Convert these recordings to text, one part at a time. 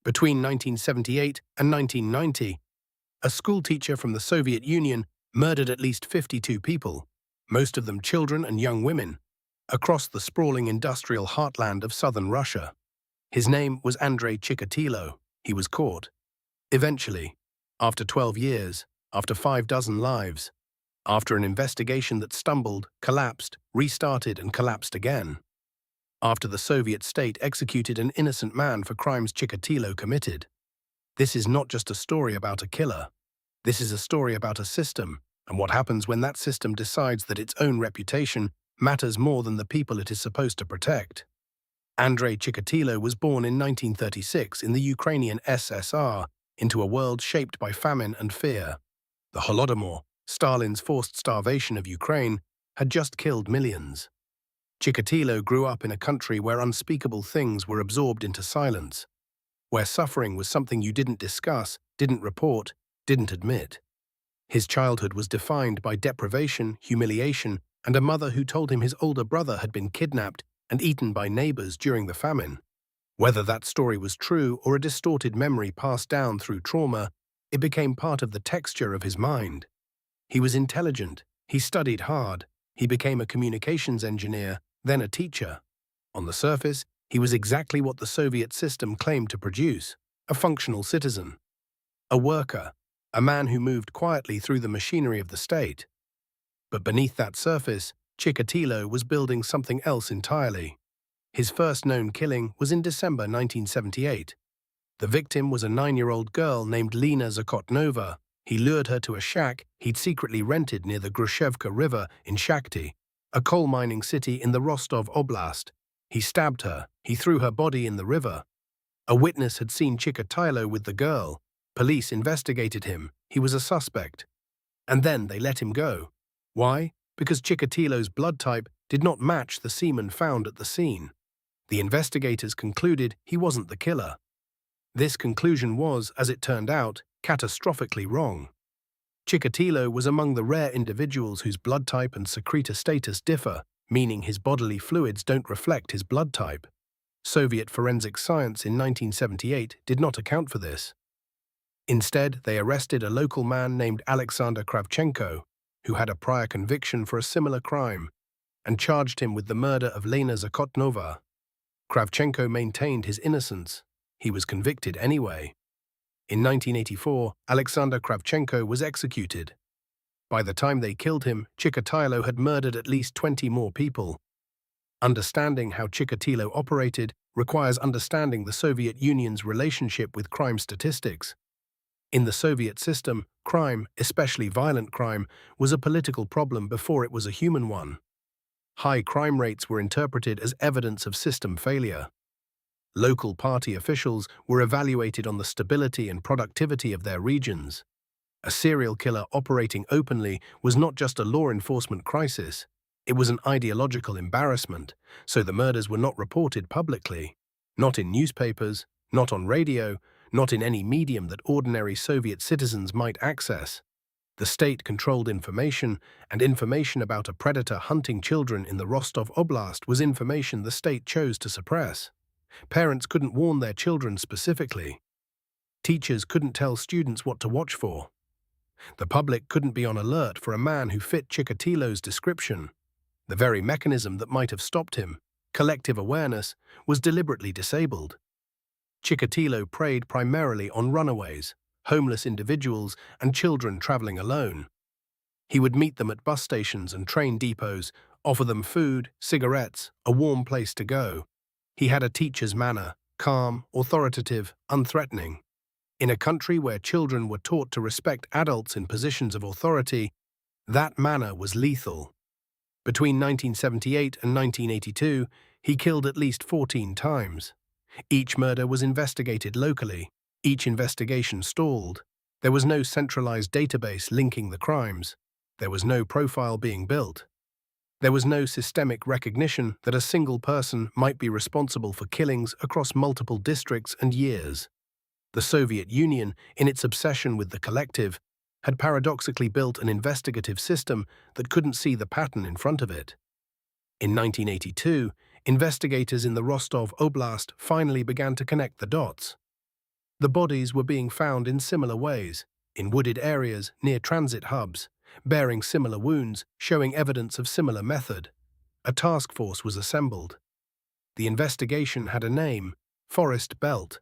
Between 1978 and 1990, a schoolteacher from the Soviet Union murdered at least 52 people, most of them children and young women, across the sprawling industrial heartland of southern Russia. His name was Andrei Chikatilo. He was caught. Eventually, after 12 years, after 6 lives, after an investigation that stumbled, collapsed, restarted and collapsed again, after the Soviet state executed an innocent man for crimes Chikatilo committed. This is not just a story about a killer. This is a story about a system, and what happens when that system decides that its own reputation matters more than the people it is supposed to protect. Andrei Chikatilo was born in 1936 in the Ukrainian SSR into a world shaped by famine and fear. The Holodomor, Stalin's forced starvation of Ukraine, had just killed millions. Chikatilo grew up in a country where unspeakable things were absorbed into silence, where suffering was something you didn't discuss, didn't report, didn't admit. His childhood was defined by deprivation, humiliation, and a mother who told him his older brother had been kidnapped and eaten by neighbors during the famine. Whether that story was true or a distorted memory passed down through trauma, it became part of the texture of his mind. He was intelligent, he studied hard, he became a communications engineer, then a teacher. On the surface, he was exactly what the Soviet system claimed to produce: a functional citizen, a worker, a man who moved quietly through the machinery of the state. But beneath that surface, Chikatilo was building something else entirely. His first known killing was in December 1978. The victim was a 9-year-old girl named Lena Zakotnova. He lured her to a shack he'd secretly rented near the Grushevka River in Shakhty, a coal mining city in the Rostov Oblast. He stabbed her. He threw her body in the river. A witness had seen Chikatilo with the girl. Police investigated him. He was a suspect. And then they let him go. Why? Because Chikatilo's blood type did not match the semen found at the scene. The investigators concluded he wasn't the killer. This conclusion was, as it turned out, catastrophically wrong. Chikatilo was among the rare individuals whose blood type and secretor status differ, meaning his bodily fluids don't reflect his blood type. Soviet forensic science in 1978 did not account for this. Instead, they arrested a local man named Alexander Kravchenko, who had a prior conviction for a similar crime, and charged him with the murder of Lena Zakotnova. Kravchenko maintained his innocence. He was convicted anyway. In 1984, Alexander Kravchenko was executed. By the time they killed him, Chikatilo had murdered at least 20 more people. Understanding how Chikatilo operated requires understanding the Soviet Union's relationship with crime statistics. In the Soviet system, crime, especially violent crime, was a political problem before it was a human one. High crime rates were interpreted as evidence of system failure. Local party officials were evaluated on the stability and productivity of their regions. A serial killer operating openly was not just a law enforcement crisis, it was an ideological embarrassment, so the murders were not reported publicly, not in newspapers, not on radio, not in any medium that ordinary Soviet citizens might access. The state controlled information, and information about a predator hunting children in the Rostov Oblast was information the state chose to suppress. Parents couldn't warn their children specifically. Teachers couldn't tell students what to watch for. The public couldn't be on alert for a man who fit Chikatilo's description. The very mechanism that might have stopped him, collective awareness, was deliberately disabled. Chikatilo preyed primarily on runaways, homeless individuals, and children traveling alone. He would meet them at bus stations and train depots, offer them food, cigarettes, a warm place to go. He had a teacher's manner, calm, authoritative, unthreatening. In a country where children were taught to respect adults in positions of authority, that manner was lethal. Between 1978 and 1982, he killed at least 14 times. Each murder was investigated locally. Each investigation stalled. There was no centralized database linking the crimes. There was no profile being built. There was no systemic recognition that a single person might be responsible for killings across multiple districts and years. The Soviet Union, in its obsession with the collective, had paradoxically built an investigative system that couldn't see the pattern in front of it. In 1982, investigators in the Rostov Oblast finally began to connect the dots. The bodies were being found in similar ways, in wooded areas near transit hubs, bearing similar wounds, showing evidence of similar method. A task force was assembled. The investigation had a name: Forest Belt.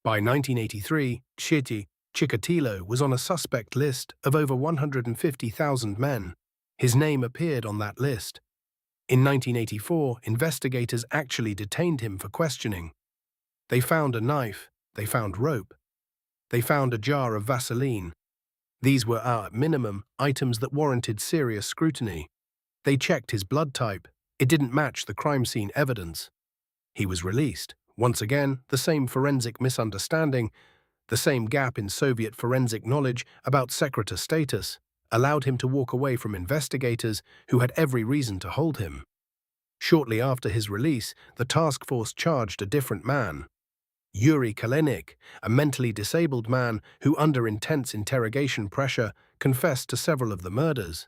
By 1983, Chikatilo was on a suspect list of over 150,000 men. His name appeared on that list. In 1984, investigators actually detained him for questioning. They found a knife, they found rope, they found a jar of Vaseline. These were, at minimum, items that warranted serious scrutiny. They checked his blood type. It didn't match the crime scene evidence. He was released. Once again, the same forensic misunderstanding, the same gap in Soviet forensic knowledge about secretor status, allowed him to walk away from investigators who had every reason to hold him. Shortly after his release, the task force charged a different man. Yuri Kalenik, a mentally disabled man who, under intense interrogation pressure, confessed to several of the murders.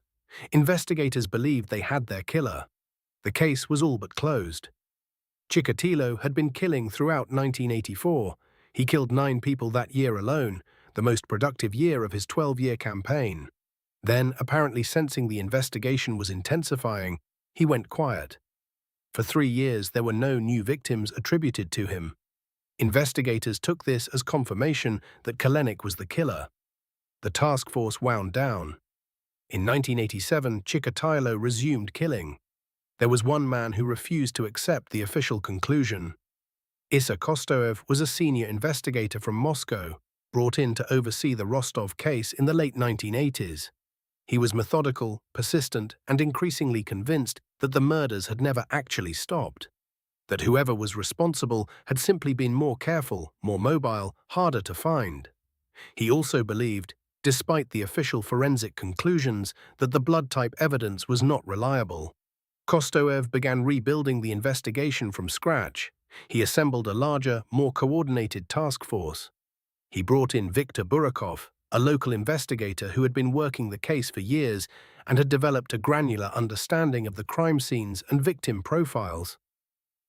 Investigators believed they had their killer. The case was all but closed. Chikatilo had been killing throughout 1984. He killed 9 people that year alone, the most productive year of his 12-year campaign. Then, apparently sensing the investigation was intensifying, he went quiet. For 3 years, there were no new victims attributed to him. Investigators took this as confirmation that Kalenik was the killer. The task force wound down. In 1987, Chikatilo resumed killing. There was one man who refused to accept the official conclusion. Issa Kostoev was a senior investigator from Moscow, brought in to oversee the Rostov case in the late 1980s. He was methodical, persistent, and increasingly convinced that the murders had never actually stopped, that whoever was responsible had simply been more careful, more mobile, harder to find. He also believed, despite the official forensic conclusions, that the blood type evidence was not reliable. Kostoev began rebuilding the investigation from scratch. He assembled a larger, more coordinated task force. He brought in Viktor Burakov, a local investigator who had been working the case for years and had developed a granular understanding of the crime scenes and victim profiles.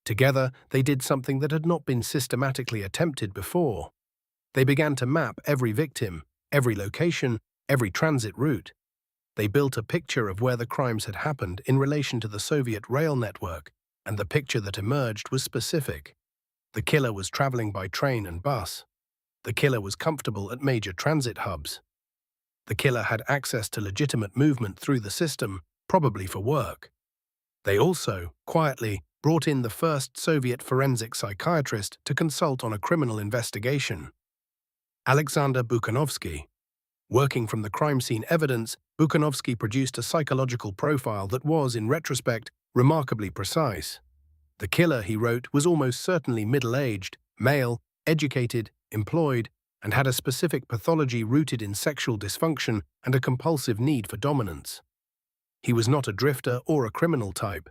Together, they did something that had not been systematically attempted before. They began to map every victim, every location, every transit route. They built a picture of where the crimes had happened in relation to the Soviet rail network, and the picture that emerged was specific. The killer was traveling by train and bus. The killer was comfortable at major transit hubs. The killer had access to legitimate movement through the system, probably for work. They also, quietly, brought in the first Soviet forensic psychiatrist to consult on a criminal investigation. Alexander Bukhanovsky. Working from the crime scene evidence, Bukhanovsky produced a psychological profile that was, in retrospect, remarkably precise. The killer, he wrote, was almost certainly middle-aged, male, educated, employed, and had a specific pathology rooted in sexual dysfunction and a compulsive need for dominance. He was not a drifter or a criminal type.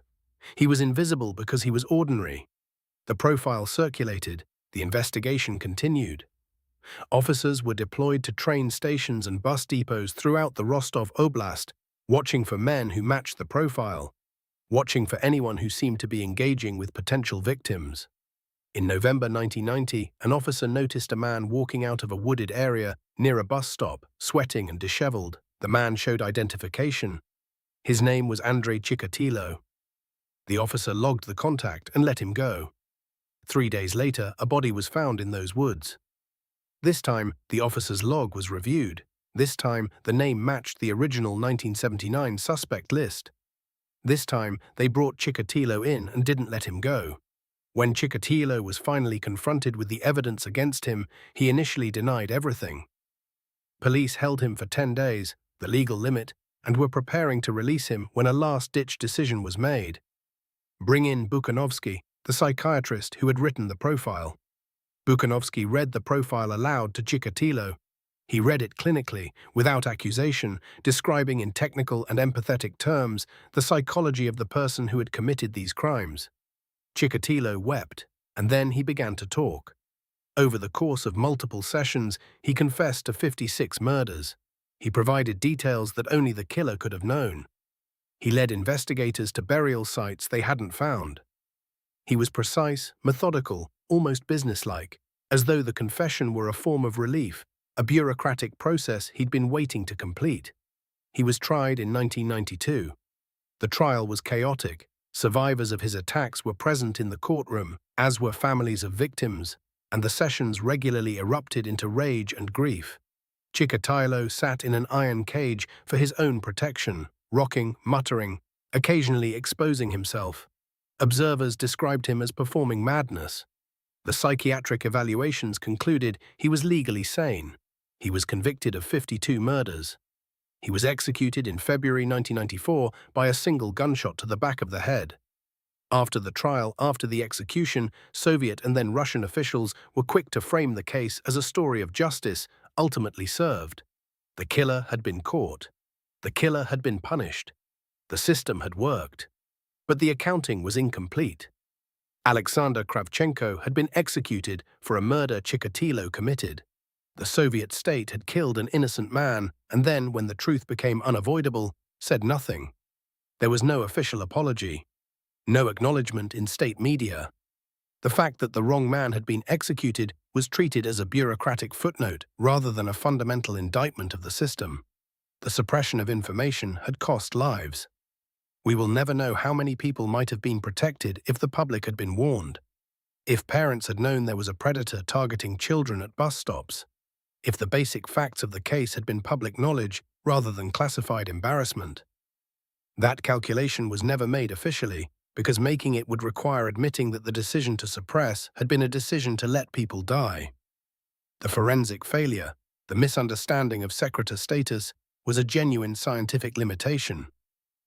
He was invisible because he was ordinary. The profile circulated. The investigation continued. Officers were deployed to train stations and bus depots throughout the Rostov Oblast, watching for men who matched the profile, watching for anyone who seemed to be engaging with potential victims. In November 1990, an officer noticed a man walking out of a wooded area near a bus stop, sweating and disheveled. The man showed identification. His name was Andrei Chikatilo. The officer logged the contact and let him go. 3 days later, a body was found in those woods. This time, the officer's log was reviewed. This time, the name matched the original 1979 suspect list. This time, they brought Chikatilo in and didn't let him go. When Chikatilo was finally confronted with the evidence against him, he initially denied everything. Police held him for 10 days, the legal limit, and were preparing to release him when a last-ditch decision was made. Bring in Bukhanovsky, the psychiatrist who had written the profile. Bukhanovsky read the profile aloud to Chikatilo. He read it clinically, without accusation, describing in technical and empathetic terms the psychology of the person who had committed these crimes. Chikatilo wept, and then he began to talk. Over the course of multiple sessions, he confessed to 56 murders. He provided details that only the killer could have known. He led investigators to burial sites they hadn't found. He was precise, methodical, almost businesslike, as though the confession were a form of relief, a bureaucratic process he'd been waiting to complete. He was tried in 1992. The trial was chaotic. Survivors of his attacks were present in the courtroom, as were families of victims, and the sessions regularly erupted into rage and grief. Chikatilo sat in an iron cage for his own protection, rocking, muttering, occasionally exposing himself. Observers described him as performing madness. The psychiatric evaluations concluded he was legally sane. He was convicted of 52 murders. He was executed in February 1994 by a single gunshot to the back of the head. After the trial, after the execution, Soviet and then Russian officials were quick to frame the case as a story of justice, ultimately served. The killer had been caught. The killer had been punished. The system had worked. But the accounting was incomplete. Alexander Kravchenko had been executed for a murder Chikatilo committed. The Soviet state had killed an innocent man, and then, when the truth became unavoidable, said nothing. There was no official apology, no acknowledgement in state media. The fact that the wrong man had been executed was treated as a bureaucratic footnote rather than a fundamental indictment of the system. The suppression of information had cost lives. We will never know how many people might have been protected if the public had been warned, if parents had known there was a predator targeting children at bus stops, if the basic facts of the case had been public knowledge rather than classified embarrassment. That calculation was never made officially, because making it would require admitting that the decision to suppress had been a decision to let people die. The forensic failure, the misunderstanding of secretor status, was a genuine scientific limitation.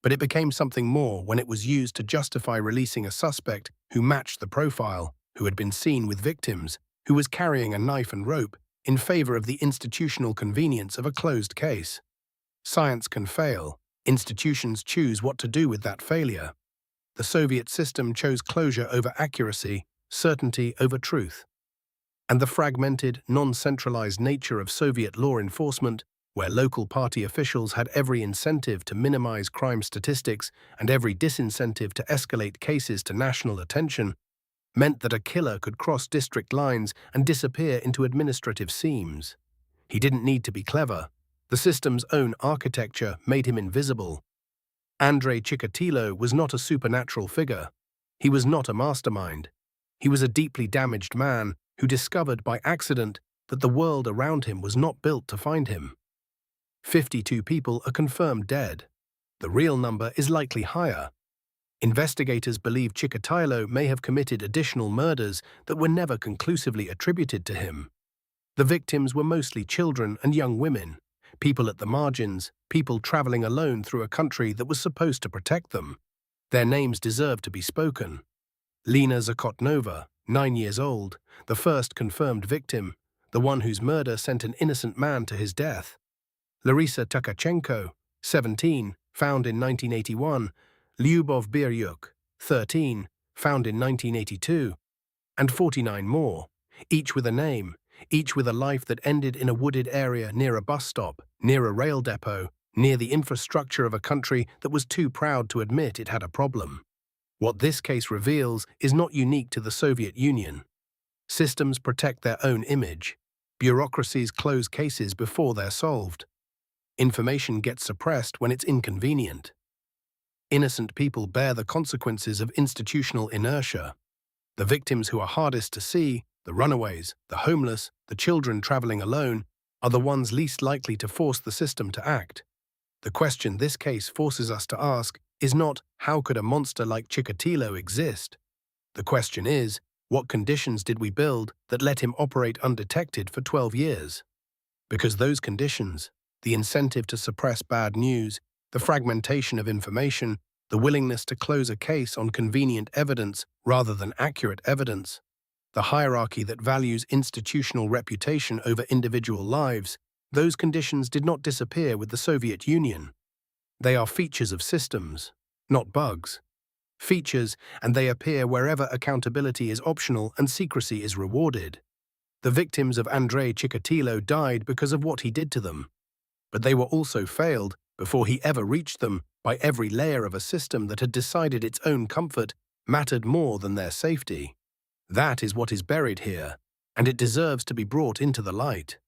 But it became something more when it was used to justify releasing a suspect who matched the profile, who had been seen with victims, who was carrying a knife and rope, in favor of the institutional convenience of a closed case. Science can fail. Institutions choose what to do with that failure. The Soviet system chose closure over accuracy, certainty over truth. And the fragmented, non-centralized nature of Soviet law enforcement, where local party officials had every incentive to minimize crime statistics and every disincentive to escalate cases to national attention, meant that a killer could cross district lines and disappear into administrative seams. He didn't need to be clever. The system's own architecture made him invisible. Andrei Chikatilo was not a supernatural figure. He was not a mastermind. He was a deeply damaged man who discovered by accident that the world around him was not built to find him. 52 people are confirmed dead. The real number is likely higher. Investigators believe Chikatilo may have committed additional murders that were never conclusively attributed to him. The victims were mostly children and young women, people at the margins, people traveling alone through a country that was supposed to protect them. Their names deserve to be spoken. Lena Zakotnova, 9 years old, the first confirmed victim, the one whose murder sent an innocent man to his death. Larisa Tkachenko, 17, found in 1981, Lyubov Biryuk, 13, found in 1982, and 49 more, each with a name, each with a life that ended in a wooded area near a bus stop, near a rail depot, near the infrastructure of a country that was too proud to admit it had a problem. What this case reveals is not unique to the Soviet Union. Systems protect their own image. Bureaucracies close cases before they're solved. Information gets suppressed when it's inconvenient. Innocent people bear the consequences of institutional inertia. The victims who are hardest to see, the runaways, the homeless, the children traveling alone, are the ones least likely to force the system to act. The question this case forces us to ask is not, how could a monster like Chikatilo exist? The question is, what conditions did we build that let him operate undetected for 12 years? Because those conditions, the incentive to suppress bad news, the fragmentation of information, the willingness to close a case on convenient evidence rather than accurate evidence, the hierarchy that values institutional reputation over individual lives, those conditions did not disappear with the Soviet Union. They are features of systems, not bugs. Features, and they appear wherever accountability is optional and secrecy is rewarded. The victims of Andrei Chikatilo died because of what he did to them. But they were also failed, before he ever reached them, by every layer of a system that had decided its own comfort mattered more than their safety. That is what is buried here. and it deserves to be brought into the light.